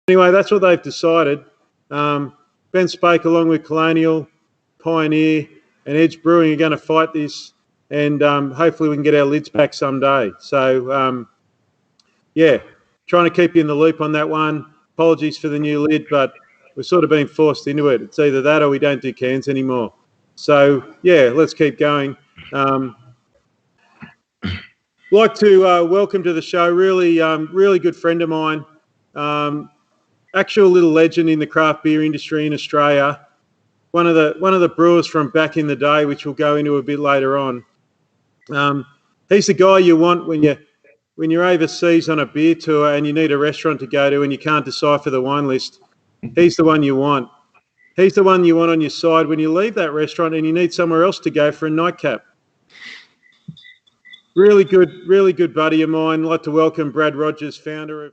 Anyway, that's what they've decided. Ben Spake, along with Colonial, Pioneer, and Edge Brewing, are going to fight this, and hopefully we can get our lids back someday. So, trying to keep you in the loop on that one. Apologies for the new lid, but we're sort of being forced into it. It's either that or we don't do cans anymore. So, let's keep going. Like to welcome to the show, really good friend of mine, actual little legend in the craft beer industry in Australia. One of the brewers from back in the day, which we'll go into a bit later on. He's the guy you want when you're overseas on a beer tour and you need a restaurant to go to and you can't decipher the wine list. He's the one you want. He's the one you want on your side when you leave that restaurant and you need somewhere else to go for a nightcap. Really good buddy of mine. I'd like to welcome Brad Rogers, founder of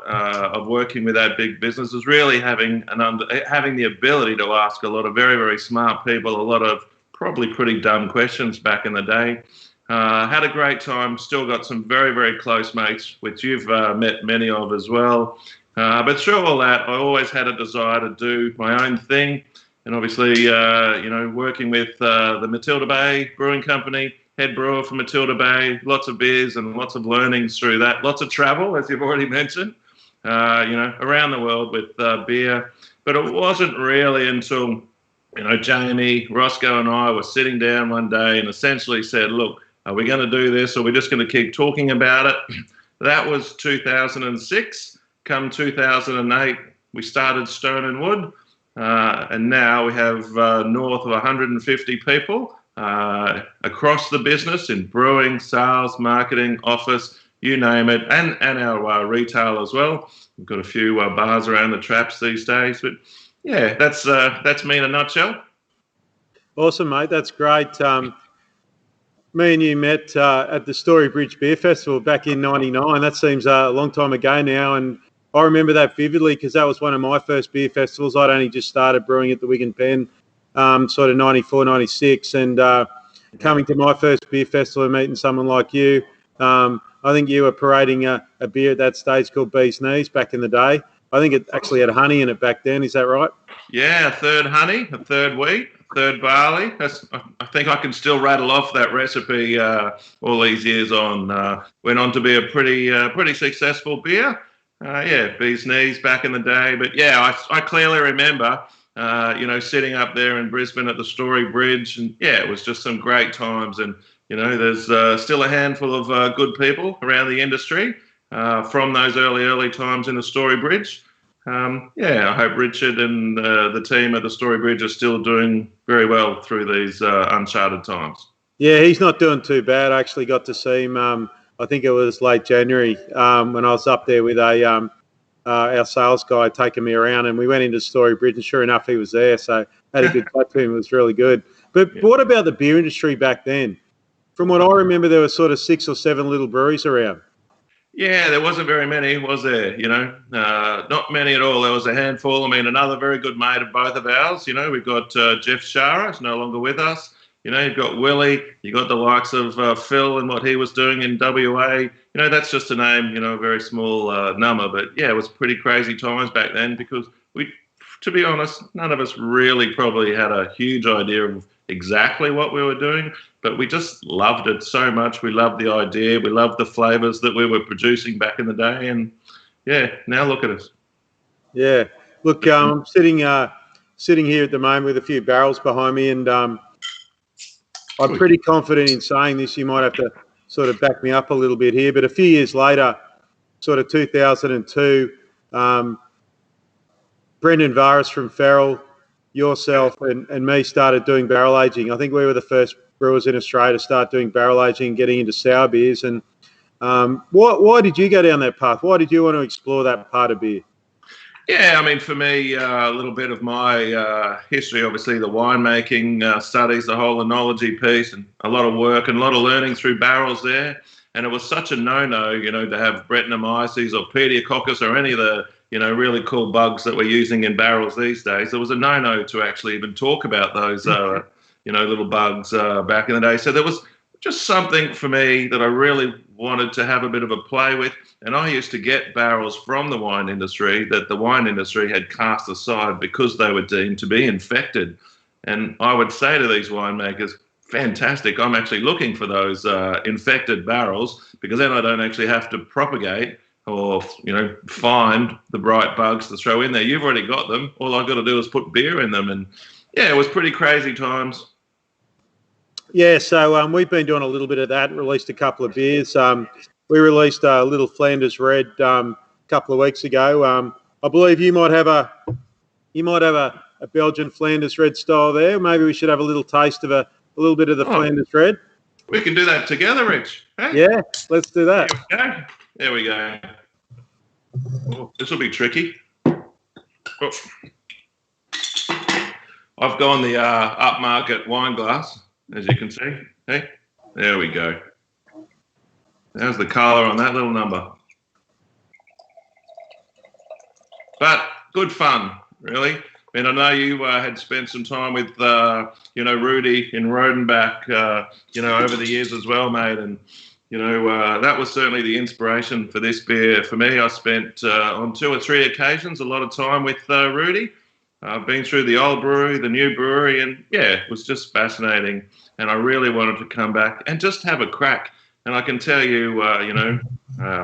of working with our big businesses, really having the ability to ask a lot of very, very smart people, a lot of probably pretty dumb questions back in the day. Had a great time, still got some very, very close mates, which you've met many of as well. But through all that, I always had a desire to do my own thing. And obviously, working with the Matilda Bay Brewing Company, head brewer for Matilda Bay, lots of beers and lots of learnings through that, lots of travel, as you've already mentioned. Around the world with beer. But it wasn't really until, Jamie, Roscoe and I were sitting down one day and essentially said, look, are we going to do this or are we just going to keep talking about it? That was 2006. Come 2008, we started Stone Wood. And now we have north of 150 people across the business in brewing, sales, marketing, office, you name it, and our retail as well. We've got a few bars around the traps these days, but yeah, that's me in a nutshell. Awesome, mate. That's great. Me and you met at the Story Bridge Beer Festival back in '99. That seems a long time ago now, and I remember that vividly because that was one of my first beer festivals. I'd only just started brewing at the Wigan Pen, sort of '94, '96, and coming to my first beer festival and meeting someone like you. I think you were parading a beer at that stage called Bee's Knees back in the day. I think it actually had honey in it back then. Is that right? Yeah, a third honey, a third wheat, a third barley. I think I can still rattle off that recipe all these years on. Went on to be a pretty successful beer. Bee's Knees back in the day. But yeah, I clearly remember, sitting up there in Brisbane at the Story Bridge, and yeah, it was just some great times. And there's still a handful of good people around the industry from those early times in the Story Bridge. I hope Richard and the team at the Story Bridge are still doing very well through these uncharted times. Yeah, he's not doing too bad. I actually got to see him, I think it was late January, when I was up there with our sales guy taking me around, and we went into Story Bridge, and sure enough, he was there. So I had a good chat to him. It was really good. But what about the beer industry back then? From what I remember, there were sort of 6 or 7 little breweries around. Yeah, there wasn't very many, was there? Not many at all. There was a handful. I mean, another very good mate of both of ours. We've got Jeff Shara, who's no longer with us. You've got Willie, you got the likes of Phil and what he was doing in WA. That's just to name, a very small number. But yeah, it was pretty crazy times back then because to be honest, none of us really probably had a huge idea of exactly what we were doing, but we just loved it so much. We loved the idea. We loved the flavors that we were producing back in the day. And yeah, now look at us. Yeah. Look, I'm sitting here at the moment with a few barrels behind me, and I'm pretty confident in saying this. You might have to sort of back me up a little bit here, but a few years later, sort of 2002, Brendan Varis from Ferrell, yourself, and me started doing barrel aging. I think we were the first brewers in Australia to start doing barrel aging, getting into sour beers. And why did you go down that path? Why did you want to explore that part of beer? Yeah, I mean, for me, a little bit of my history, obviously the winemaking studies, the whole enology piece, and a lot of work and a lot of learning through barrels there. And it was such a no-no, to have Brettanomyces or Pediococcus or any of the, really cool bugs that we're using in barrels these days. It was a no-no to actually even talk about those, little bugs back in the day. So there was just something for me that I really wanted to have a bit of a play with. And I used to get barrels from the wine industry that the wine industry had cast aside because they were deemed to be infected. And I would say to these winemakers, fantastic, I'm actually looking for those infected barrels because then I don't actually have to propagate or, find the right bugs to throw in there. You've already got them. All I've got to do is put beer in them. And yeah, it was pretty crazy times. Yeah, so we've been doing a little bit of that, released a couple of beers. We released a little Flanders Red a couple of weeks ago. I believe you might have a Belgian Flanders Red style there. Maybe we should have a little taste of a little bit of the Flanders Red. We can do that together, Rich. Hey? Yeah, let's do that. There we go. Oh, this will be tricky. Oh. I've gone the upmarket wine glass, as you can see. Hey, there we go. There's the colour on that little number. But good fun, really. I mean, I know you had spent some time with, Rudy in Rodenbach, over the years as well, mate. And, that was certainly the inspiration for this beer. For me, I spent on 2 or 3 occasions a lot of time with Rudy. I've been through the old brewery, the new brewery, and, yeah, it was just fascinating. And I really wanted to come back and just have a crack. And I can tell you,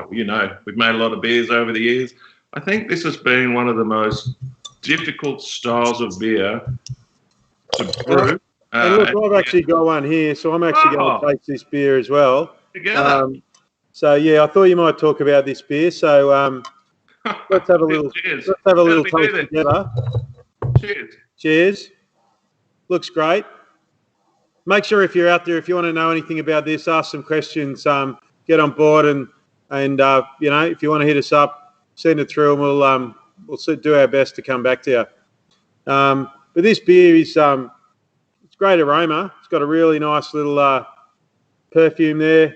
we've made a lot of beers over the years. I think this has been one of the most difficult styles of beer to brew. And look, I've actually got one here, so I'm actually going to taste this beer as well. Together. So yeah, I thought you might talk about this beer. So let's have a little. Cheers. Let's have a little taste together. Cheers. Cheers. Looks great. Make sure if you're out there, if you want to know anything about this, ask some questions. Get on board, and if you want to hit us up, send it through, and we'll do our best to come back to you. But this beer is it's great aroma. It's got a really nice little perfume there.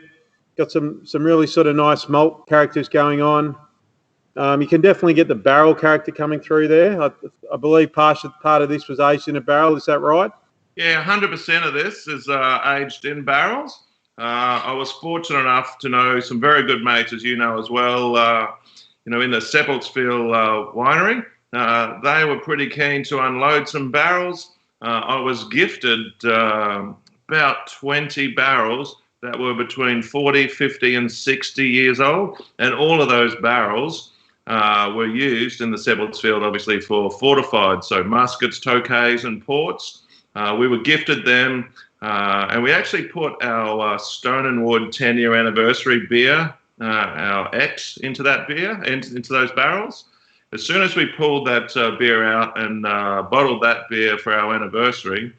Got some really sort of nice malt characters going on. You can definitely get the barrel character coming through there. I believe part of this was aged in a barrel. Is that right? Yeah, 100% of this is aged in barrels. I was fortunate enough to know some very good mates, as you know as well, in the Seppeltsfield winery. They were pretty keen to unload some barrels. I was gifted about 20 barrels that were between 40, 50 and 60 years old. And all of those barrels were used in the Seppeltsfield, obviously, for fortified, so muskets, tokays and ports. We were gifted them, and we actually put our Stone Wood 10-year anniversary beer, our X, into that beer, into those barrels. As soon as we pulled that beer out and bottled that beer for our anniversary,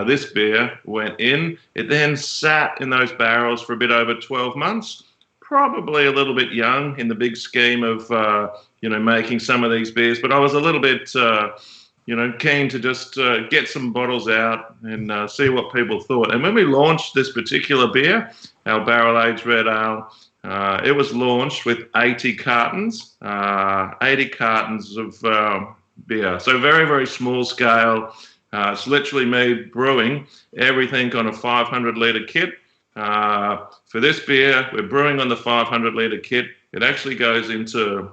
this beer went in. It then sat in those barrels for a bit over 12 months, probably a little bit young in the big scheme of, making some of these beers. But I was a little bit, keen to just get some bottles out and see what people thought. And when we launched this particular beer, our barrel-aged red ale, it was launched with 80 cartons of beer. So very, very small scale. It's literally me brewing everything on a 500-litre kit. For this beer, we're brewing on the 500-litre kit. It actually goes into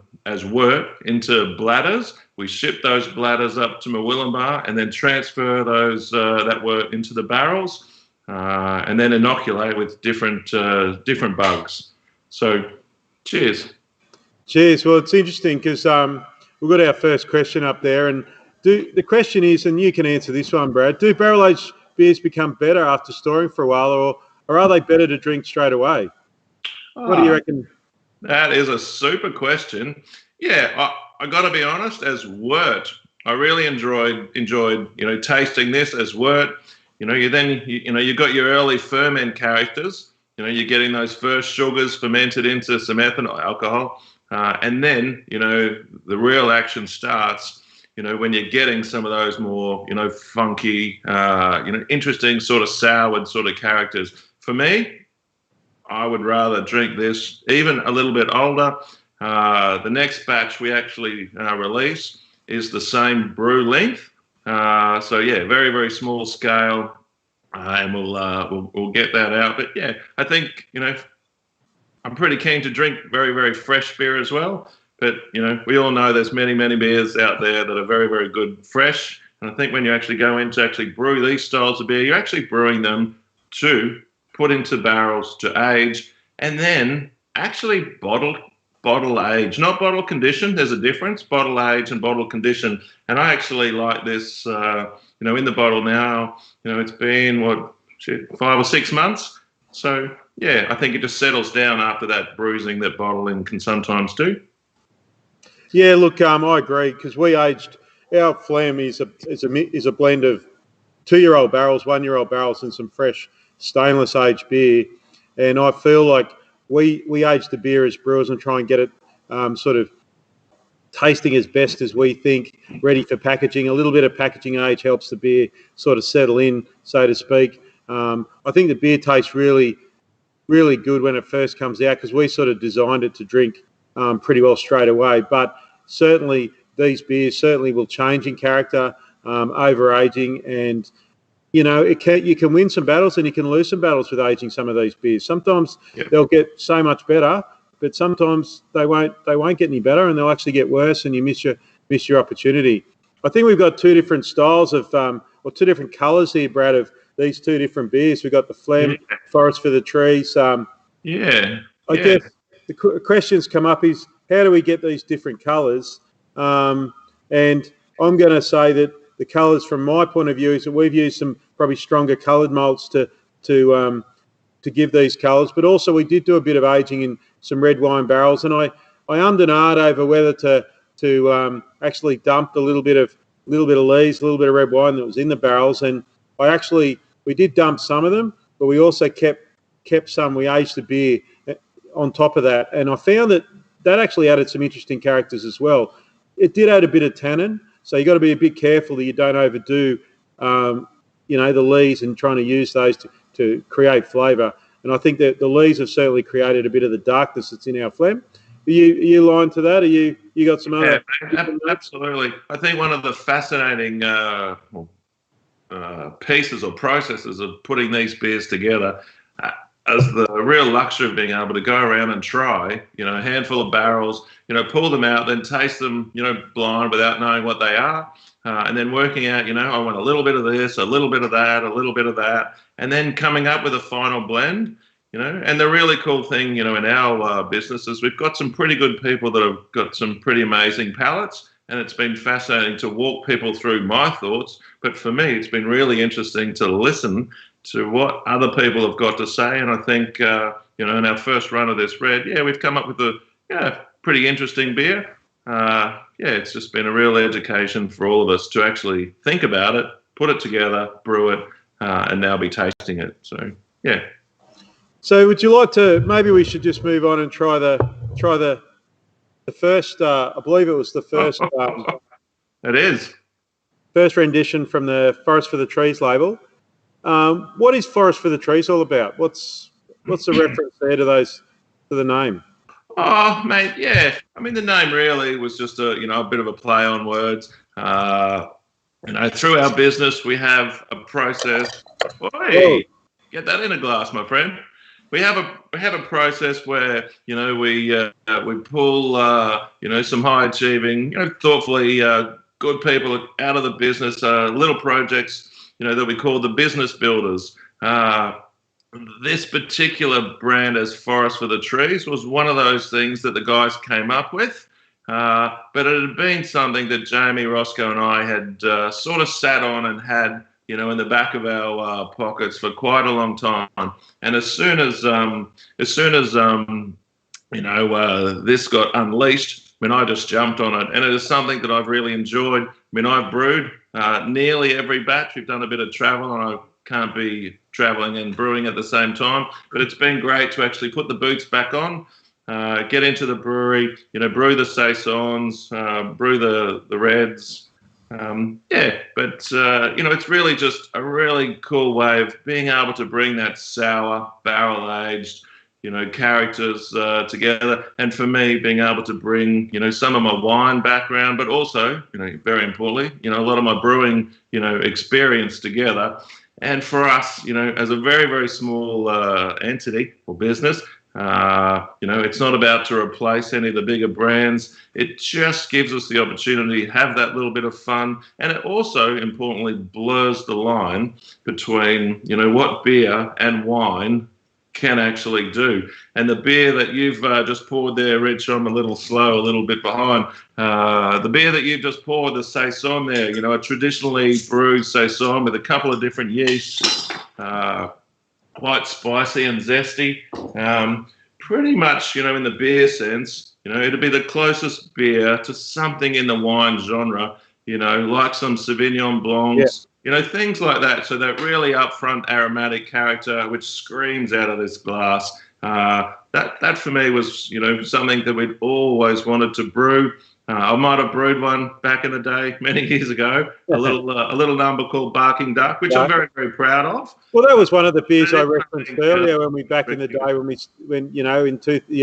into bladders. We ship those bladders up to Murwillumbah and then transfer those that wort into the barrels, and then inoculate with different bugs. So, cheers. Cheers. Well, it's interesting because we've got our first question up there, and the question is, and you can answer this one, Brad. Do barrel-aged beers become better after storing for a while, or are they better to drink straight away? What do you reckon? That is a super question. Yeah, I got to be honest. As wort, I really enjoyed tasting this as wort. You got your early ferment characters. You're getting those first sugars fermented into some ethanol alcohol, and then the real action starts. When you're getting some of those more funky, interesting sort of soured sort of characters. For me, I would rather drink this even a little bit older. The next batch we actually release is the same brew length. So yeah, very, very small scale, and we'll get that out. But yeah, I think I'm pretty keen to drink very, very fresh beer as well. But we all know there's many, many beers out there that are very, very good fresh. And I think when you actually go in to actually brew these styles of beer, you're actually brewing them to put into barrels to age, and then actually bottle age, not bottle condition. There's a difference, bottle age and bottle condition. And I actually like this, in the bottle now. It's been 5 or 6 months. So yeah, I think it just settles down after that bruising that bottling can sometimes do. Yeah, look, I agree because we aged. Our phlegm is a blend of 2-year-old barrels, 1-year-old barrels, and some fresh stainless aged beer. And I feel like we age the beer as brewers and try and get it sort of tasting as best as we think, ready for packaging. A little bit of packaging age helps the beer sort of settle in, so to speak. I think the beer tastes really, really good when it first comes out because we sort of designed it to drink pretty well straight away. But certainly these beers certainly will change in character over aging, and you can win some battles and you can lose some battles with aging some of these beers. Sometimes they'll get so much better, but sometimes they won't get any better, and they'll actually get worse, and you miss your opportunity. I think we've got two different styles of or two different colours here, Brad, of these two different beers. We've got the phlegm, Forest for the Trees. I guess the questions come up is how do we get these different colours? And I'm going to say that the colours, from my point of view, is that we've used some probably stronger coloured malts to give these colours, but also we did do a bit of aging in some red wine barrels, and I ummed and ahed over whether to actually dump a little bit of lees, a little bit of red wine that was in the barrels, and we did dump some of them, but we also kept some. We aged the beer on top of that, and I found that actually added some interesting characters as well. It did add a bit of tannin, so you got to be a bit careful that you don't overdo, the lees and trying to use those to create flavour. And I think that the lees have certainly created a bit of the darkness that's in our phlegm. Are you lying to that? Are you got some other? Yeah, absolutely. I think one of the fascinating pieces or processes of putting these beers together as the real luxury of being able to go around and try, a handful of barrels, pull them out, then taste them, blind without knowing what they are, and then working out, I want a little bit of this, a little bit of that, a little bit of that, and then coming up with a final blend, And the really cool thing, in our business is we've got some pretty good people that have got some pretty amazing palates, and it's been fascinating to walk people through my thoughts. But for me, it's been really interesting to listen to what other people have got to say. And I think, in our first run of this red, we've come up with a pretty interesting beer. It's just been a real education for all of us to actually think about it, put it together, brew it, and now be tasting it. So, yeah. So would you like to, maybe we should just move on and try the first, I believe it was the first. It is. First rendition from the Forest for the Trees label. What is Forest for the Trees all about? What's the reference there to the name? Oh, mate, yeah. I mean, the name really was just a bit of a play on words. through our business, we have a process. Whoa. Oi, get that in a glass, my friend. We have a process where we pull some high achieving, thoughtfully good people out of the business, little projects that we call the business builders. This particular brand as Forest for the Trees was one of those things that the guys came up with. But it had been something that Jamie, Roscoe, and I had sort of sat on and had, in the back of our pockets for quite a long time. And as soon as this got unleashed, I just jumped on it, and it is something that I've really enjoyed. I've brewed nearly every batch. We've done a bit of travel, and I can't be traveling and brewing at the same time. But it's been great to actually put the boots back on. Get into the brewery, brew the saisons, brew the reds. It's really just a really cool way of being able to bring that sour, barrel-aged, characters together. And for me, being able to bring, some of my wine background, but also, very importantly, a lot of my brewing, experience together. And for us, as a very, very small entity or business, it's not about to replace any of the bigger brands. It just gives us the opportunity to have that little bit of fun. And it also, importantly, blurs the line between, what beer and wine can actually do. And the beer that you've just poured there, Rich, I'm a little slow, a little bit behind. The beer that you've just poured, the saison there, a traditionally brewed saison with a couple of different yeasts, quite spicy and zesty. Pretty much, in the beer sense, it'd be the closest beer to something in the wine genre, like some Sauvignon Blancs, things like that. So that really upfront aromatic character, which screams out of this glass. That for me was, something that we'd always wanted to brew. I might have brewed one back in the day, many years ago, a little number called Barking Duck, which I'm very, very proud of. Well, that was one of the beers I referenced earlier when in the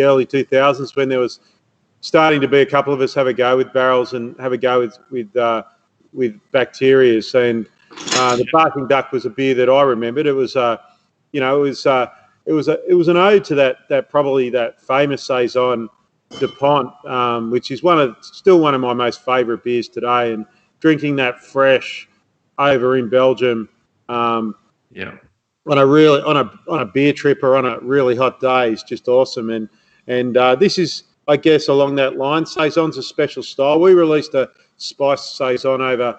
early 2000s, when there was starting to be a couple of us have a go with barrels and have a go with bacterias. And the Barking Duck was a beer that I remembered. It was, it was an ode to that probably that famous saison DuPont, which is still one of my most favourite beers today, and drinking that fresh over in Belgium, on a beer trip or on a really hot day is just awesome. And this is, I guess, along that line. Saison's a special style. We released a spiced saison over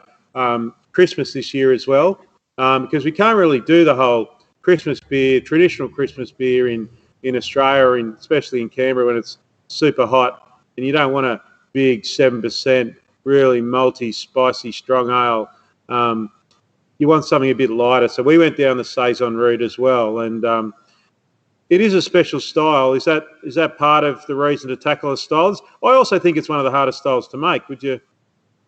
Christmas this year as well, because we can't really do the whole Christmas beer, traditional Christmas beer in Australia, or especially in Canberra when it's super hot, and you don't want a big 7% really malty, spicy, strong ale. You want something a bit lighter. So we went down the saison route as well, and it is a special style. Is that part of the reason to tackle the styles? I also think it's one of the hardest styles to make. Would you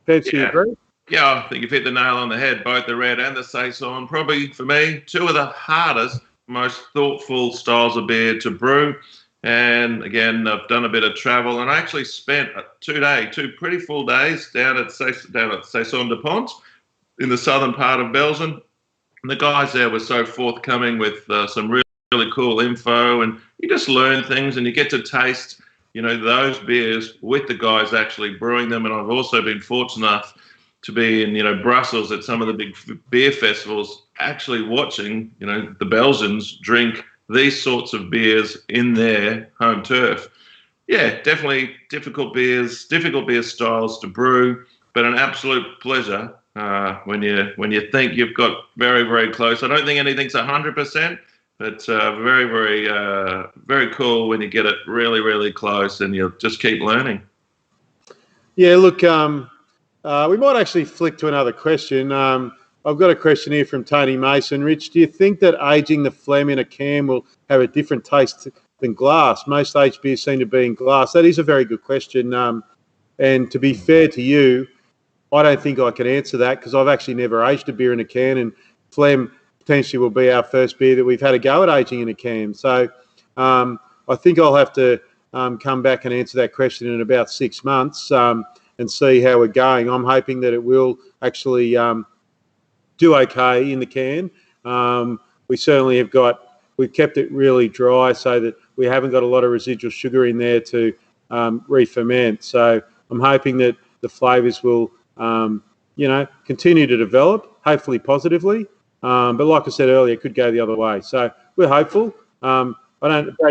agree? Yeah, I think you've hit the nail on the head. Both the red and the saison, probably for me, two of the hardest, most thoughtful styles of beer to brew. And again, I've done a bit of travel, and I actually spent two pretty full days down at Saison de Pont in the southern part of Belgium. And the guys there were so forthcoming with some really cool info, and you just learn things, and you get to taste, those beers with the guys actually brewing them. And I've also been fortunate enough to be in, Brussels at some of the big beer festivals, actually watching, the Belgians drink these sorts of beers in their home turf. Yeah, definitely difficult beer styles to brew, but an absolute pleasure when you think you've got very, very close. I don't think anything's 100%, but very, very, very cool when you get it really, really close, and you'll just keep learning. Yeah, look, we might actually flick to another question. I've got a question here from Tony Mason. Rich, do you think that aging the phlegm in a can will have a different taste than glass? Most aged beers seem to be in glass. That is a very good question. And to be fair to you, I don't think I can answer that, because I've actually never aged a beer in a can, and phlegm potentially will be our first beer that we've had a go at aging in a can. So I think I'll have to come back and answer that question in about 6 months. and see how we're going. I'm hoping that it will actually do okay in the can. We certainly we've kept it really dry so that we haven't got a lot of residual sugar in there to re-ferment. So I'm hoping that the flavours will, continue to develop, hopefully positively. But like I said earlier, it could go the other way. So we're hopeful. Brad,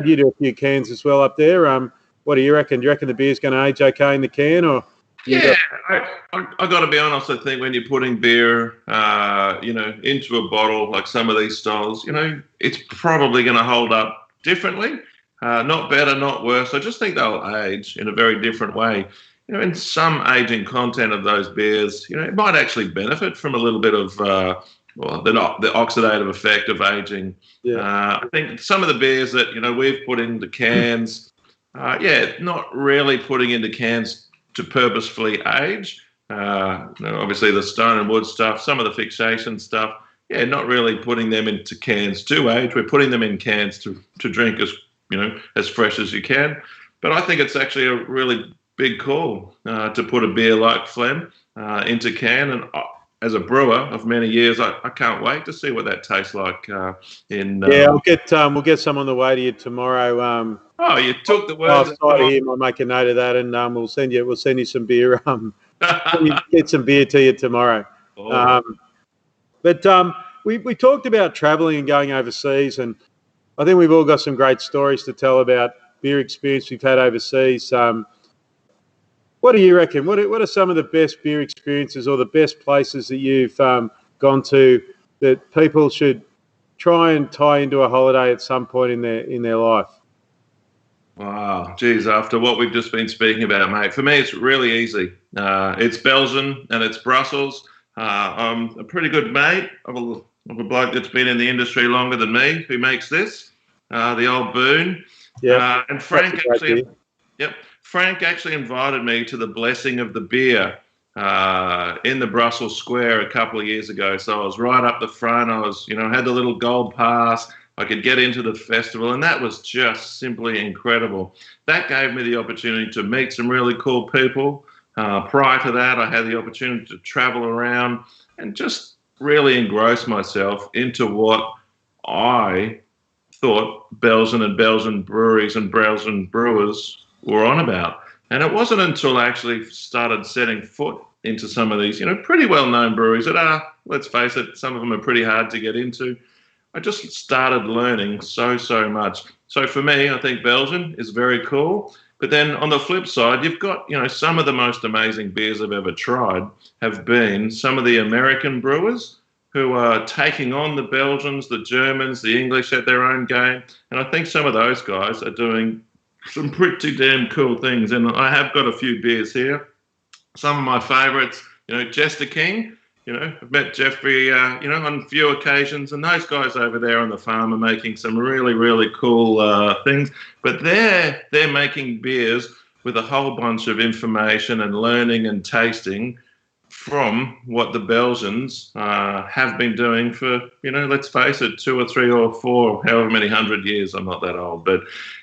you do a few cans as well up there. What do you reckon? Do you reckon the beer's going to age okay in the can, or? Yeah, I got to be honest. I think when you're putting beer, into a bottle like some of these styles, it's probably going to hold up differently. Not better, not worse. I just think they'll age in a very different way. In some aging content of those beers, it might actually benefit from a little bit of the oxidative effect of aging. Yeah. I think some of the beers that we've put into cans, not really putting into cans to purposefully age. Obviously the Stone Wood stuff, some of the fixation stuff, not really putting them into cans to age. We're putting them in cans to drink as fresh as you can. But I think it's actually a really big call to put a beer like Phlegm into can. And as a brewer of many years, I can't wait to see what that tastes like. We'll get some on the way to you tomorrow. You took the words. I'll make a note of that, and we'll send you some beer. Get some beer to you tomorrow. We talked about travelling and going overseas, and I think we've all got some great stories to tell about beer experience we've had overseas. What do you reckon? What are some of the best beer experiences or the best places that you've gone to that people should try and tie into a holiday at some point in their life? Wow, geez, after what we've just been speaking about, mate, for me it's really easy. It's Belgium and it's Brussels. I'm a pretty good mate of a bloke that's been in the industry longer than me who makes this, the old Boone. Yeah, and Frank actually invited me to the blessing of the beer in the Brussels Square a couple of years ago. So I was right up the front. I was, had the little gold pass. I could get into the festival, and that was just simply incredible. That gave me the opportunity to meet some really cool people. Prior to that, I had the opportunity to travel around and just really engross myself into what I thought Belgian and Belgian breweries and Belgian brewers were on about. And it wasn't until I actually started setting foot into some of these, pretty well-known breweries that are, let's face it, some of them are pretty hard to get into. I just started learning so much. So for me, I think Belgium is very cool. But then on the flip side, you've got, some of the most amazing beers I've ever tried have been some of the American brewers who are taking on the Belgians, the Germans, the English at their own game. And I think some of those guys are doing some pretty damn cool things. And I have got a few beers here. Some of my favorites, Jester King. I've met Jeffrey, on a few occasions, and those guys over there on the farm are making some really, really cool things. But they're making beers with a whole bunch of information and learning and tasting from what the Belgians have been doing for, let's face it, 2 or 3 or 4, however many 100 years. I'm not that old. But,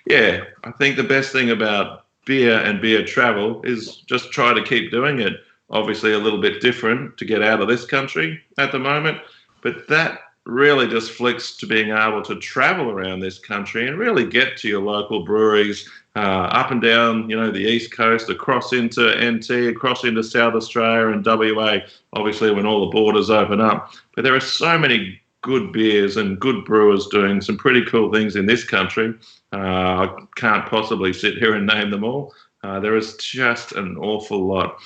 yeah, I think the best thing about beer and beer travel is just try to keep doing it. Obviously a little bit different to get out of this country at the moment, but that really just flicks to being able to travel around this country and really get to your local breweries up and down, the East Coast, across into NT, across into South Australia and WA, obviously when all the borders open up. But there are so many good beers and good brewers doing some pretty cool things in this country. I can't possibly sit here and name them all. There is just an awful lot.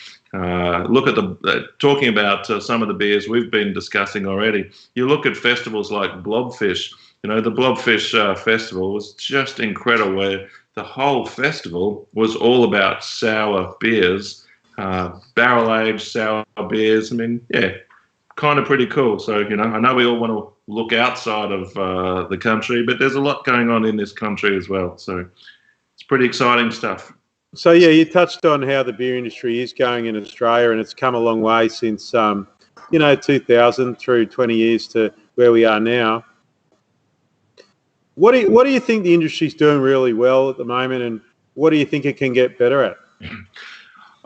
Look at talking about some of the beers we've been discussing already. You look at festivals like Blobfish. The Blobfish Festival was just incredible, where the whole festival was all about sour beers, barrel-aged sour beers. I mean, yeah, kind of pretty cool. So, I know we all want to look outside of the country, but there's a lot going on in this country as well. So it's pretty exciting stuff. So, yeah, you touched on how the beer industry is going in Australia, and it's come a long way since, 2000 through 20 years to where we are now. What do you think the industry's doing really well at the moment, and what do you think it can get better at?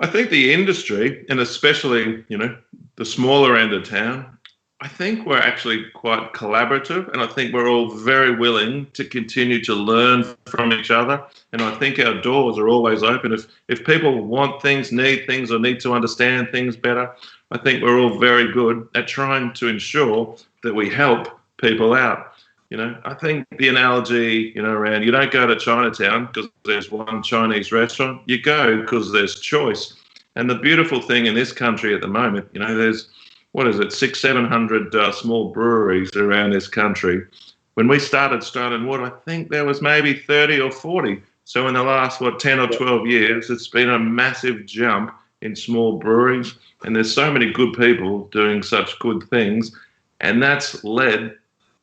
I think the industry, and especially, the smaller end of town, I think we're actually quite collaborative, and I think we're all very willing to continue to learn from each other. And I think our doors are always open. If people want things, need things, or need to understand things better, I think we're all very good at trying to ensure that we help people out. I think the analogy, around you don't go to Chinatown because there's one Chinese restaurant. You go because there's choice. And the beautiful thing in this country at the moment, there's, what is it, 700 small breweries around this country. When we started Stone Wood, I think there was maybe 30 or 40. So in the last, 10 or 12 years, it's been a massive jump in small breweries. And there's so many good people doing such good things. And that's led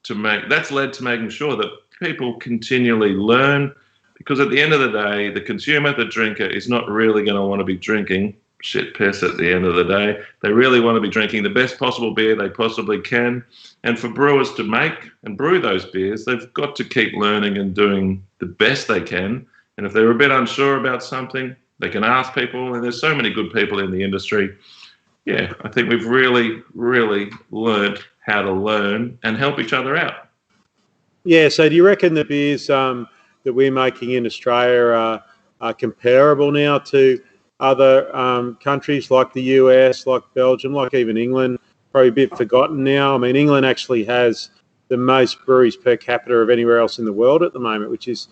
to making sure that people continually learn, because at the end of the day, the consumer, the drinker, is not really going to want to be drinking shit piss at the end of the day. They really want to be drinking the best possible beer they possibly can. And for brewers to make and brew those beers, they've got to keep learning and doing the best they can. And if they're a bit unsure about something, they can ask people. And there's so many good people in the industry. Yeah, I think we've really, really learned how to learn and help each other out. Yeah, so do you reckon the beers that we're making in Australia are comparable now to other countries like the US, like Belgium, like even England? Probably a bit forgotten now. I mean, England actually has the most breweries per capita of anywhere else in the world at the moment, which is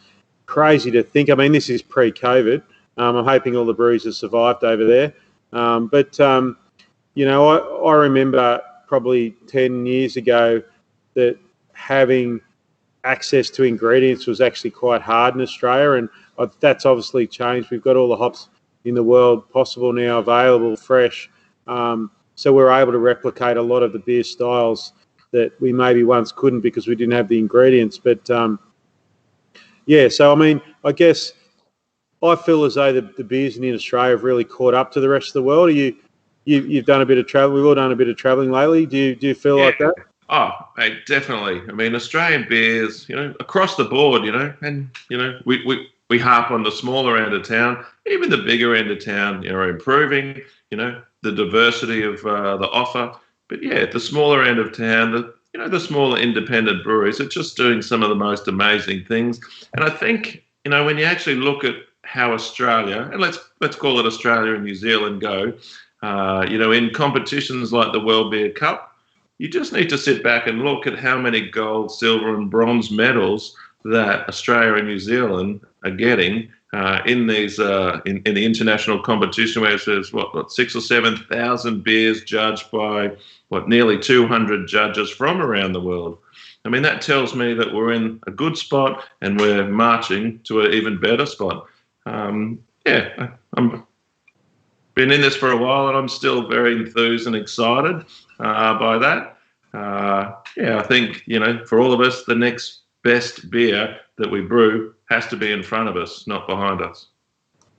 crazy to think. I mean, this is pre-COVID. I'm hoping all the breweries have survived over there. I remember probably 10 years ago that having access to ingredients was actually quite hard in Australia, and that's obviously changed. We've got all the hops in the world possible now available fresh, so we're able to replicate a lot of the beer styles that we maybe once couldn't because we didn't have the ingredients. But so I mean, I guess I feel as though the beers in Australia have really caught up to the rest of the world. You've done a bit of travel. We've all done a bit of traveling lately. Do you feel like that? Oh, mate, definitely. I mean, Australian beers, across the board, and we harp on the smaller end of town. Even the bigger end of town, are improving. The diversity of the offer. But yeah, the smaller end of town, the smaller independent breweries are just doing some of the most amazing things. And I think, when you actually look at how Australia, and let's call it Australia and New Zealand go, in competitions like the World Beer Cup, you just need to sit back and look at how many gold, silver, and bronze medals that Australia and New Zealand are getting in these in the international competition, where there's 6,000 or 7,000 beers judged by nearly 200 judges from around the world. I mean, that tells me that we're in a good spot and we're marching to an even better spot. I'm been in this for a while, and I'm still very enthused and excited by that. I think, for all of us, the next best beer that we brew has to be in front of us, not behind us.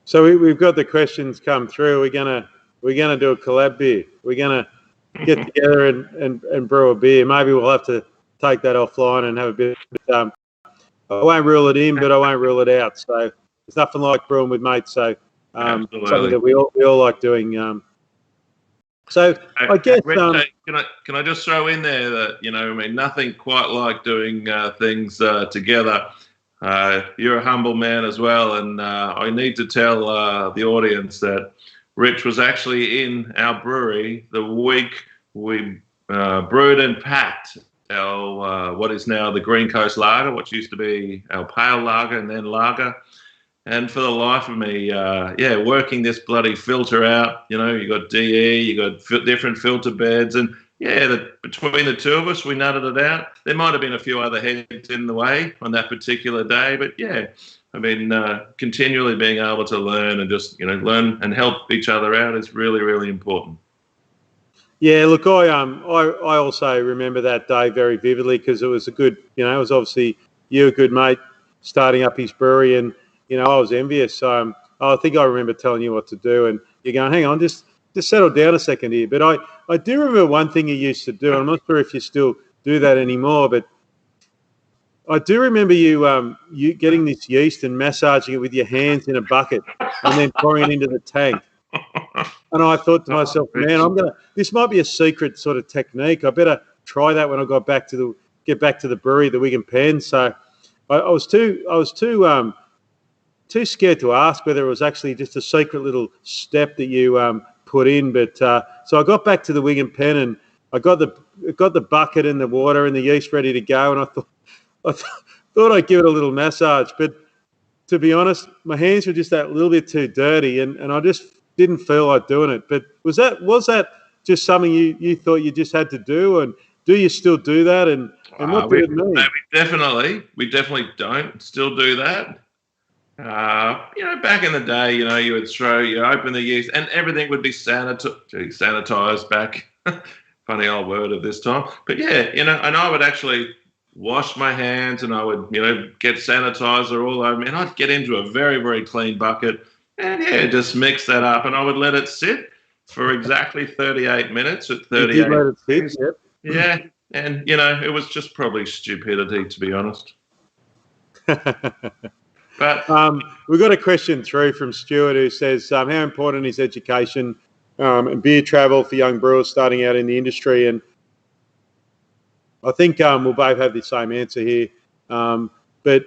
So we've got the questions come through. We're gonna do a collab beer. We're gonna get together and brew a beer. Maybe we'll have to take that offline and have a bit. I won't rule it in, but I won't rule it out. So there's nothing like brewing with mates. So something that we all like doing. I guess. Can I just throw in there that nothing quite like doing things together. You're a humble man as well, and I need to tell the audience that Rich was actually in our brewery the week we brewed and packed our what is now the Green Coast Lager, which used to be our pale lager and then lager. And for the life of me, working this bloody filter out, you got DE, you got different filter beds, and between the two of us, we nutted it out. There might have been a few other heads in the way on that particular day, but continually being able to learn and just learn and help each other out is really, really important. Yeah, look, I also remember that day very vividly because it was it was obviously you, a good mate, starting up his brewery, and I was envious. I think I remember telling you what to do, and you're going, hang on, just settle down a second here. But I do remember one thing you used to do, and I'm not sure if you still do that anymore, but I do remember you getting this yeast and massaging it with your hands in a bucket and then pouring it into the tank. And I thought to myself, man, this might be a secret sort of technique. I better try that when I get back to the brewery, the Wig and Pen. So I was too scared to ask whether it was actually just a secret little step that you put in. But so I got back to the Wig and Pen, and I got the bucket and the water and the yeast ready to go, and I thought I'd give it a little massage. But to be honest, my hands were just that little bit too dirty, and I just didn't feel like doing it. But was that just something you thought you just had to do, and do you still do that? And what did it mean? No, we definitely don't still do that. Back in the day, you would open the yeast, and everything would be sanitized back. Funny old word of this time. But yeah, and I would actually wash my hands, and I would, get sanitizer all over me, and I'd get into a very, very clean bucket, and just mix that up, and I would let it sit for exactly 38 minutes at 38. You did let it sit, yep. Yeah, and it was just probably stupidity, to be honest. But we've got a question through from Stuart who says, how important is education and beer travel for young brewers starting out in the industry? And I think we'll both have the same answer here. But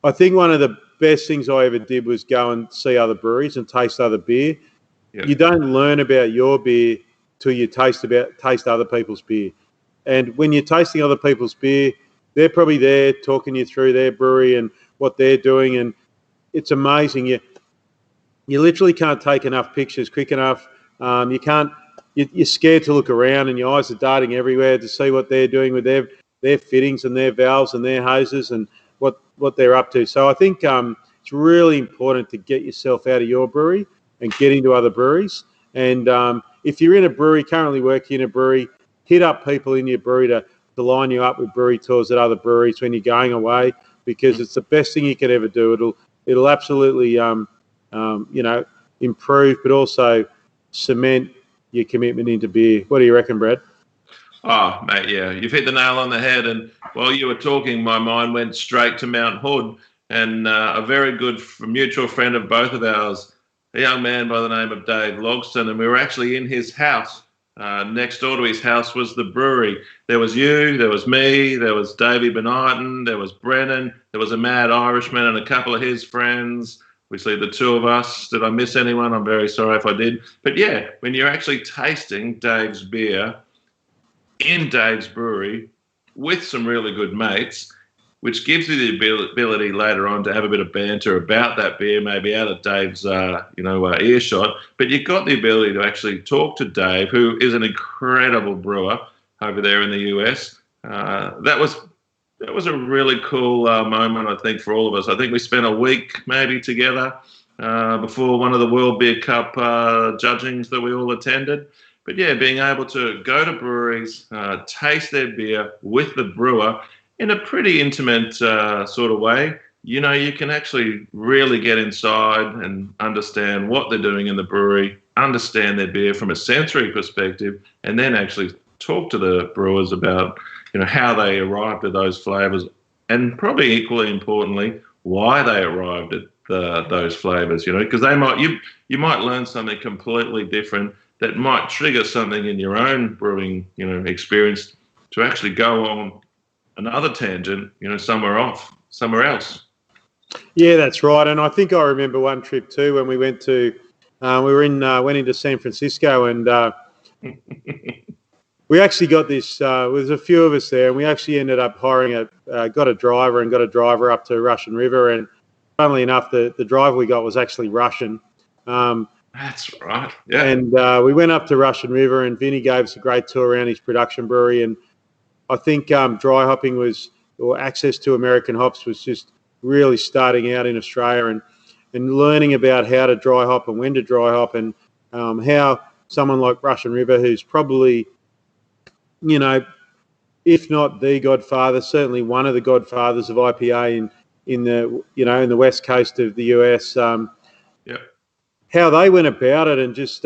I think one of the best things I ever did was go and see other breweries and taste other beer. Yep. You don't learn about your beer till you taste other people's beer. And when you're tasting other people's beer, they're probably there talking you through their brewery and what they're doing, and it's amazing. You literally can't take enough pictures quick enough. You're scared to look around, and your eyes are darting everywhere to see what they're doing with their fittings and their valves and their hoses and what they're up to. So I think it's really important to get yourself out of your brewery and get into other breweries. And if you're in a brewery, currently working in a brewery, hit up people in your brewery to line you up with brewery tours at other breweries when you're going away, because it's the best thing you could ever do. It'll absolutely improve, but also cement your commitment into beer. What do you reckon, Brad? Oh, mate, yeah, you've hit the nail on the head. And while you were talking, my mind went straight to Mount Hood, and a very good mutual friend of both of ours, a young man by the name of Dave Logston, and we were actually in his house. Next door to his house was the brewery. There was you, there was me, there was Davey Benighton, there was Brennan, there was a mad Irishman and a couple of his friends. Obviously, the two of us. Did I miss anyone? I'm very sorry if I did. But yeah, when you're actually tasting Dave's beer in Dave's brewery with some really good mates, which gives you the ability later on to have a bit of banter about that beer, maybe out of Dave's, earshot. But you've got the ability to actually talk to Dave, who is an incredible brewer over there in the US. That was a really cool moment, I think, for all of us. I think we spent a week maybe together before one of the World Beer Cup judgings that we all attended. But yeah, being able to go to breweries, taste their beer with the brewer in a pretty intimate sort of way, you can actually really get inside and understand what they're doing in the brewery, understand their beer from a sensory perspective, and then actually talk to the brewers about, how they arrived at those flavours, and probably equally importantly, why they arrived at those flavours, because you might learn something completely different that might trigger something in your own brewing, experience to actually go on another tangent, somewhere else. Yeah, that's right. And I think I remember one trip too when we went went into San Francisco, and we actually got this. There's a few of us there, and we actually ended up hiring got a driver up to Russian River, and funnily enough, the driver we got was actually Russian. That's right. Yeah. And we went up to Russian River, and Vinny gave us a great tour around his production brewery, and I think dry hopping or access to American hops was just really starting out in Australia, and learning about how to dry hop and when to dry hop, and how someone like Russian River, who's probably, if not the godfather, certainly one of the godfathers of IPA in the west coast of the US, how they went about it, and just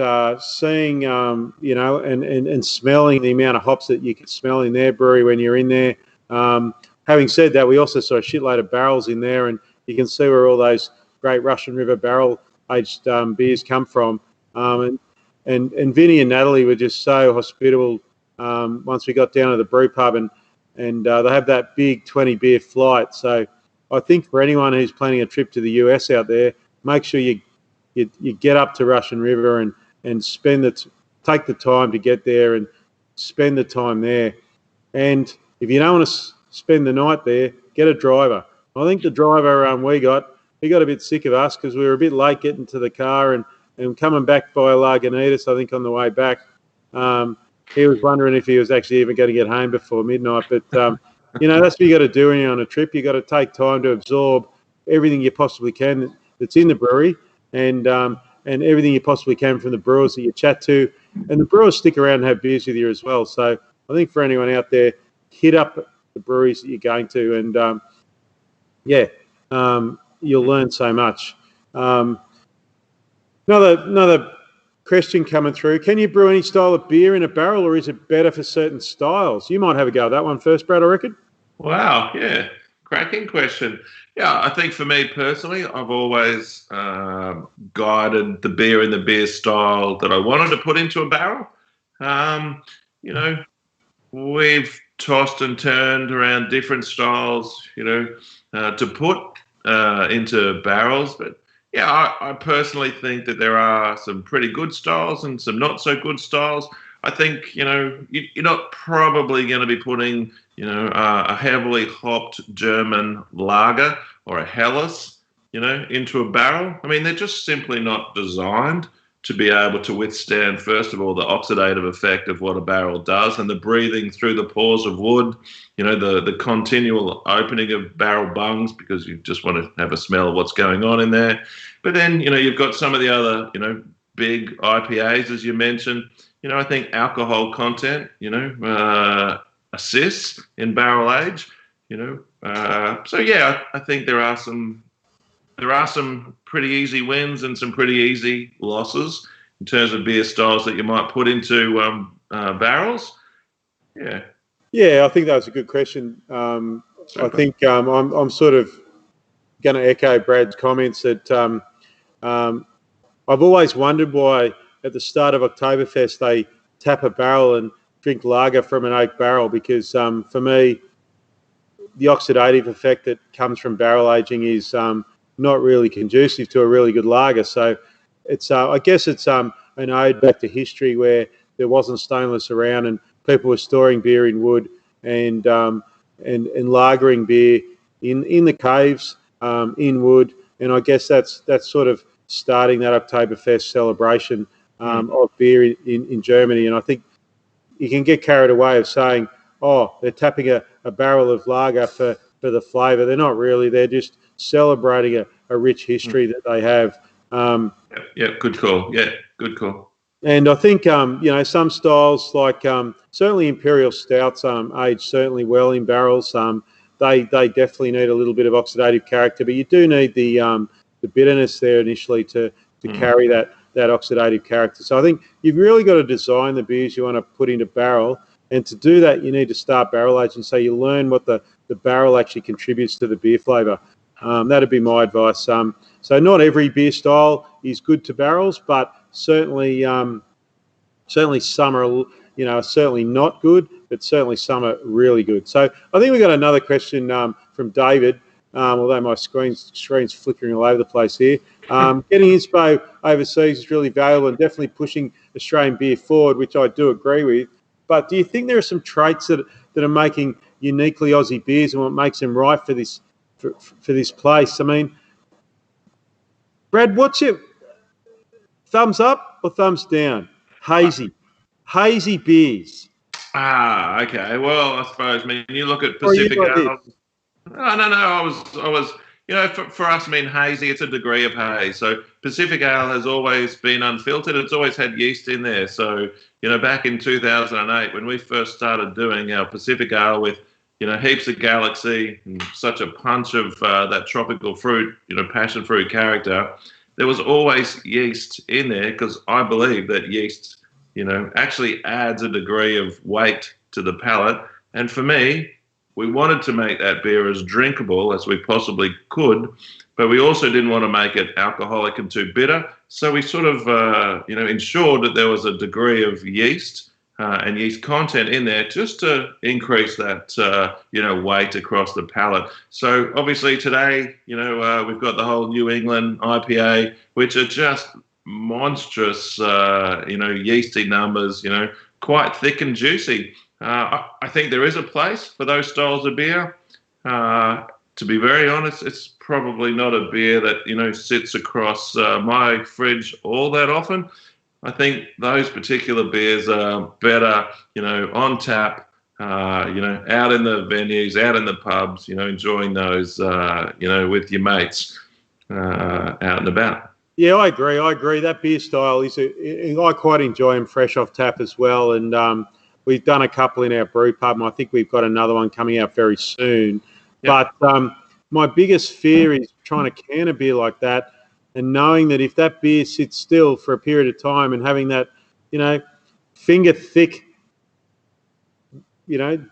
seeing, and smelling the amount of hops that you could smell in their brewery when you're in there. Having said that, we also saw a shitload of barrels in there, and you can see where all those great Russian River barrel-aged beers come from. And Vinny and Natalie were just so hospitable once we got down to the brew pub, and they have that big 20 beer flight. So I think for anyone who's planning a trip to the US out there, make sure you get up to Russian River and take the time to get there and spend the time there. And if you don't want to spend the night there, get a driver. I think the driver he got a bit sick of us because we were a bit late getting to the car and coming back by Lagunitas, I think, on the way back. He was wondering if he was actually even going to get home before midnight. But, that's what you got to do when you're on a trip. You got to take time to absorb everything you possibly can that's in the brewery and everything you possibly can from the brewers that you chat to. And the brewers stick around and have beers with you as well. So I think for anyone out there, hit up the breweries that you're going to and, you'll learn so much. Another question coming through. Can you brew any style of beer in a barrel, or is it better for certain styles? You might have a go at that one first, Brad, I reckon. Wow, yeah. Cracking question. Yeah, I think for me personally, I've always guided the beer in the beer style that I wanted to put into a barrel. We've tossed and turned around different styles, to put into barrels. But yeah, I personally think that there are some pretty good styles and some not so good styles. I think, you're not probably going to be putting, a heavily hopped German lager or a Helles, into a barrel. I mean, they're just simply not designed to be able to withstand, first of all, the oxidative effect of what a barrel does and the breathing through the pores of wood, the continual opening of barrel bungs because you just want to have a smell of what's going on in there. But then, you've got some of the other, big IPAs, as you mentioned. I think alcohol content, assists in barrel age, So, yeah, I think there are some pretty easy wins and some pretty easy losses in terms of beer styles that you might put into barrels. Yeah. Yeah, I think that was a good question. I think I'm sort of going to echo Brad's comments that I've always wondered why at the start of Oktoberfest they tap a barrel and drink lager from an oak barrel because for me, the oxidative effect that comes from barrel aging is not really conducive to a really good lager. So it's I guess it's an ode back to history where there wasn't stainless around and people were storing beer in wood and lagering beer in the caves in wood. And I guess that's sort of starting that Oktoberfest celebration of beer in Germany. And I think you can get carried away of saying, oh, they're tapping a barrel of lager for the flavour. They're not really. They're just celebrating a rich history that they have. Good call. Yeah, good call. And I think, some styles like certainly Imperial Stouts age certainly well in barrels. They definitely need a little bit of oxidative character, but you do need the bitterness there initially to carry that oxidative character. So I think you've really got to design the beers you want to put into barrel. And to do that, you need to start barrel aging so you learn what the barrel actually contributes to the beer flavour. That'd be my advice. So not every beer style is good to barrels, but certainly some are, certainly not good, but certainly some are really good. So I think we've got another question from David, although my screen's flickering all over the place here. Getting inspo overseas is really valuable and definitely pushing Australian beer forward, which I do agree with. But do you think there are some traits that are making uniquely Aussie beers and what makes them right for this place? I mean, Brad, what's your thumbs up or thumbs down? Hazy beers. Okay. Well, I suppose. I mean, you look at Pacific Ale. No. I was. For us, hazy. It's a degree of haze. So Pacific Ale has always been unfiltered. It's always had yeast in there. So back in 2008, when we first started doing our Pacific Ale with heaps of Galaxy and such a punch of that tropical fruit, passion fruit character, there was always yeast in there because I believe that yeast, actually adds a degree of weight to the palate. And for me, we wanted to make that beer as drinkable as we possibly could, but we also didn't want to make it alcoholic and too bitter. So we sort of, ensured that there was a degree of yeast and yeast content in there just to increase that, weight across the palate. So obviously today, we've got the whole New England IPA, which are just monstrous, yeasty numbers, quite thick and juicy. I think there is a place for those styles of beer. To be very honest, it's probably not a beer that, sits across my fridge all that often. I think those particular beers are better, on tap, out in the venues, out in the pubs, enjoying those, with your mates out and about. Yeah, I agree. That beer style I quite enjoy them fresh off tap as well. And we've done a couple in our brew pub, and I think we've got another one coming out very soon. Yep. But my biggest fear is trying to can a beer like that and knowing that if that beer sits still for a period of time and having that, finger thick,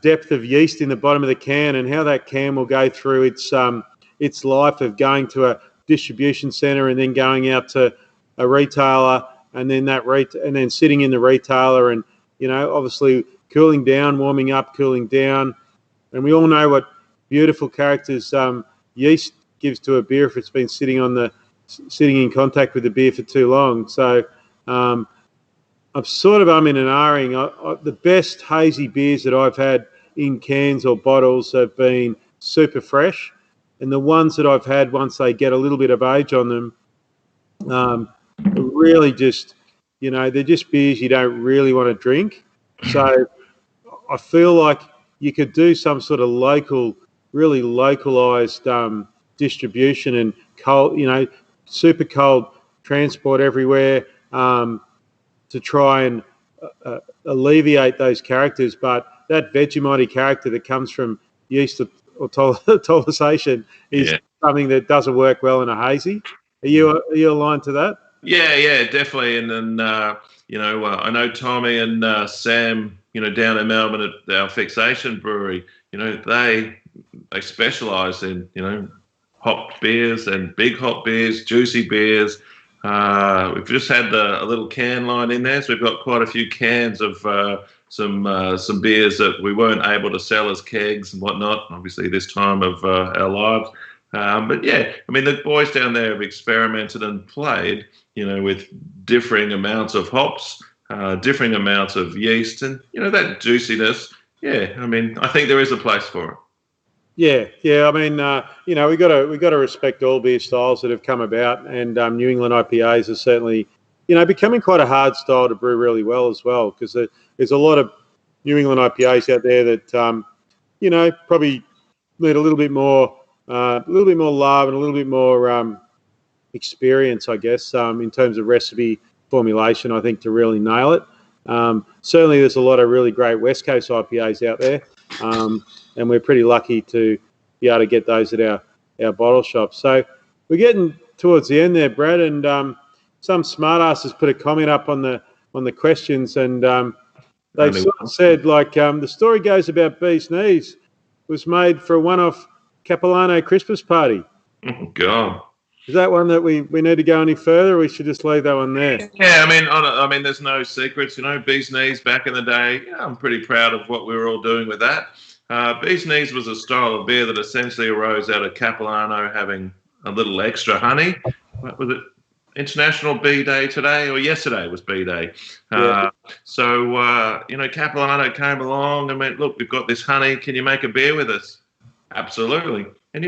depth of yeast in the bottom of the can, and how that can will go through its life of going to a distribution center and then going out to a retailer, and then and then sitting in the retailer, and obviously cooling down, warming up, cooling down, and we all know what beautiful characters yeast gives to a beer if it's been sitting in contact with the beer for too long. So I'm sort of in and ahhing. The best hazy beers that I've had in cans or bottles have been super fresh, and the ones that I've had once they get a little bit of age on them, really just, they're just beers you don't really want to drink. So I feel like you could do some sort of really localized distribution and cold, super cold transport everywhere to try and alleviate those characters. But that Vegemite character that comes from yeast or tolerization is something that doesn't work well in a hazy. Are you aligned to that? Yeah, definitely. And then, I know Tommy and Sam, down in Melbourne at our Fixation Brewery, they specialise in, hopped beers and big hop beers, juicy beers. We've just had a little can line in there, so we've got quite a few cans of some beers that we weren't able to sell as kegs and whatnot, obviously this time of our lives. But yeah, the boys down there have experimented and played, with differing amounts of hops, differing amounts of yeast, and that juiciness. Yeah, I think there is a place for it. Yeah. We got to respect all beer styles that have come about, and New England IPAs are certainly, becoming quite a hard style to brew really well as well, because there's a lot of New England IPAs out there that, probably need a little bit more love and a little bit more experience, I guess, in terms of recipe formulation, I think, to really nail it. Certainly there's a lot of really great West Coast IPAs out there, and we're pretty lucky to be able to get those at our bottle shop. So we're getting towards the end there, Brad, and some smartasses put a comment up on the questions, and they sort of said, the story goes about Bee's Knees was made for a one-off Capilano Christmas party. Oh, God. Is that one that we need to go any further, or we should just leave that one there? Yeah, there's no secrets. Bee's Knees back in the day, I'm pretty proud of what we were all doing with that. Bee's Knees was a style of beer that essentially arose out of Capilano having a little extra honey. What was it? International Bee Day today, or yesterday was Bee Day. Yeah. Capilano came along and went, look, we've got this honey. Can you make a beer with us? Absolutely. And,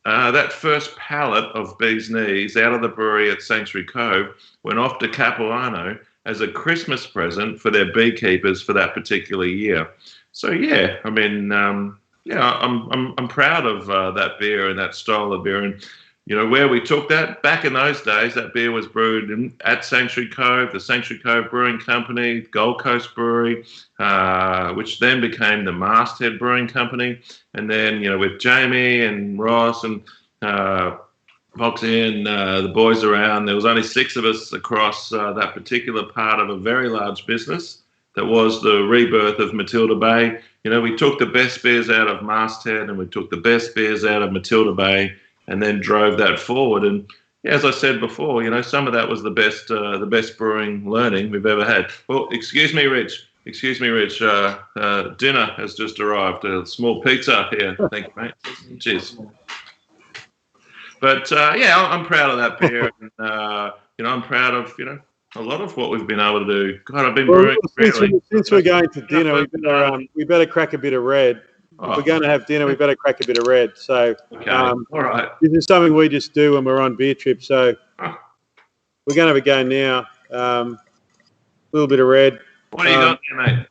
that first pallet of Bee's Knees out of the brewery at Sanctuary Cove went off to Capilano as a Christmas present for their beekeepers for that particular year. So, yeah, I'm proud of that beer and that style of beer. And, where we took that, back in those days, that beer was brewed at Sanctuary Cove, the Sanctuary Cove Brewing Company, Gold Coast Brewery, which then became the Masthead Brewing Company. And then, with Jamie and Ross and Foxy and the boys around, there was only 6 of us across that particular part of a very large business that was the rebirth of Matilda Bay. We took the best beers out of Masthead and we took the best beers out of Matilda Bay, and then drove that forward. And, yeah, as I said before, some of that was the best brewing learning we've ever had. Well, excuse me, Rich. Excuse me, Rich. Dinner has just arrived. A small pizza here. Thank you, mate. Cheers. But yeah, I'm proud of that beer, and I'm proud of a lot of what we've been able to do. God, I've been Well, brewing really. since we're going to dinner, we better crack a bit of red. If we're going to have dinner, we better crack a bit of red. So, Okay, all right. This is something we just do when we're on beer trip. So, we're going to have a go now. A little bit of red. What do you got there, mate?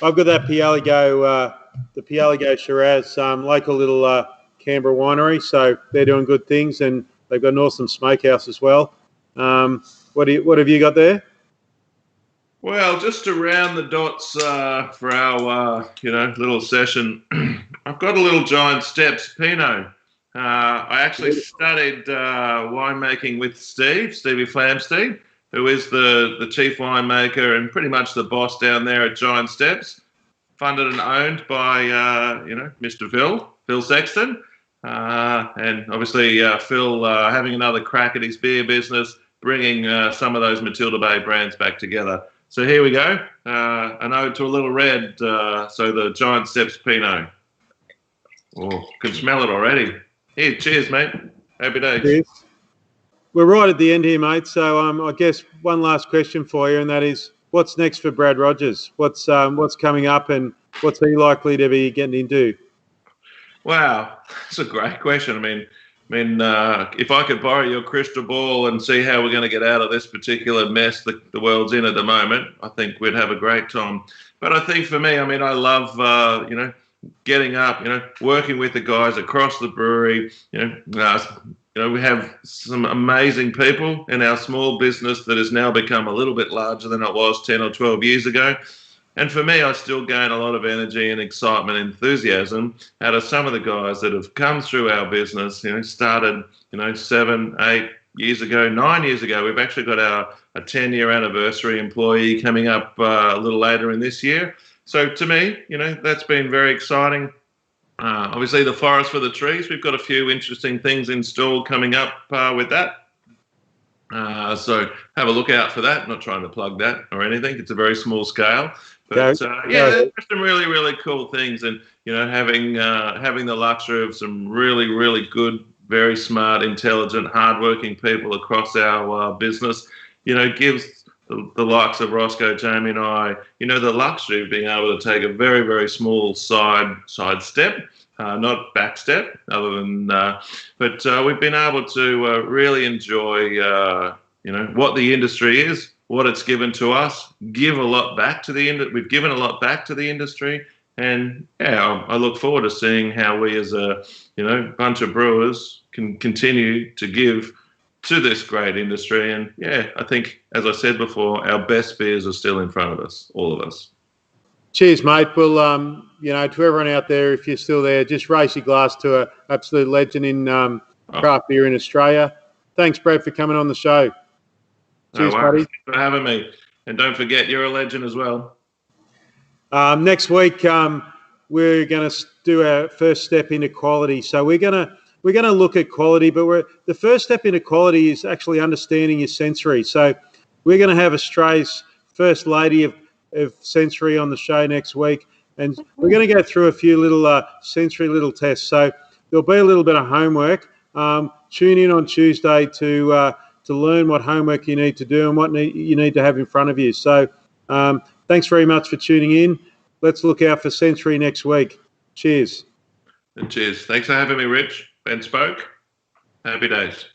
I've got that Pialigo, the Pialigo Shiraz, local little Canberra winery. So they're doing good things, and they've got an awesome smokehouse as well. What have you got there? Well, just to round the dots for our little session, I've got a little Giant Steps Pinot. I actually studied winemaking with Stevie Flamsteed, who is the chief winemaker and pretty much the boss down there at Giant Steps, funded and owned by Mr. Phil Sexton, and obviously Phil having another crack at his beer business, bringing some of those Matilda Bay brands back together. So here we go, an ode to a little red, so the Giant Steps Pinot. Oh, can smell it already. Here, cheers, mate. Happy days. Cheers. We're right at the end here, mate. So I guess one last question for you, and that is, what's next for Brad Rogers? What's coming up, and what's he likely to be getting into? Wow, that's a great question. I mean, if I could borrow your crystal ball and see how we're going to get out of this particular mess that the world's in at the moment, I think we'd have a great time. But I think for me, I love, getting up, working with the guys across the brewery. We have some amazing people in our small business that has now become a little bit larger than it was 10 or 12 years ago. And for me, I still gain a lot of energy and excitement and enthusiasm out of some of the guys that have come through our business, started, 7, 8 years ago, 9 years ago. We've actually got a 10-year anniversary employee coming up a little later in this year. So to me, that's been very exciting. Obviously, the forest for the trees. We've got a few interesting things installed coming up with that. So have a look out for that. I'm not trying to plug that or anything. It's a very small scale. But there's some really, really cool things. And, having the luxury of some really, really good, very smart, intelligent, hardworking people across our business, gives the likes of Roscoe, Jamie and I, the luxury of being able to take a very, very small side step, not back step, other than, but we've been able to really enjoy, what the industry is, what it's given to us, give a lot back to the industry. We've given a lot back to the industry. And I look forward to seeing how we as a, bunch of brewers can continue to give to this great industry. And I think, as I said before, our best beers are still in front of us, all of us. Cheers, mate. Well, to everyone out there, if you're still there, just raise your glass to an absolute legend in craft beer in Australia. Thanks, Brad, for coming on the show. Cheers, buddy. Thanks for having me. And don't forget, you're a legend as well. Next week, we're going to do our first step into quality. So we're going to look at quality, but the first step into quality is actually understanding your sensory. So we're going to have Australia's first lady of sensory on the show next week, and we're going to go through a few little sensory little tests. So there'll be a little bit of homework. Tune in on Tuesday to learn what homework you need to do and what you need to have in front of you. So thanks very much for tuning in. Let's look out for sensory next week. Cheers. And cheers. Thanks for having me, Rich. Ben spoke. Happy days.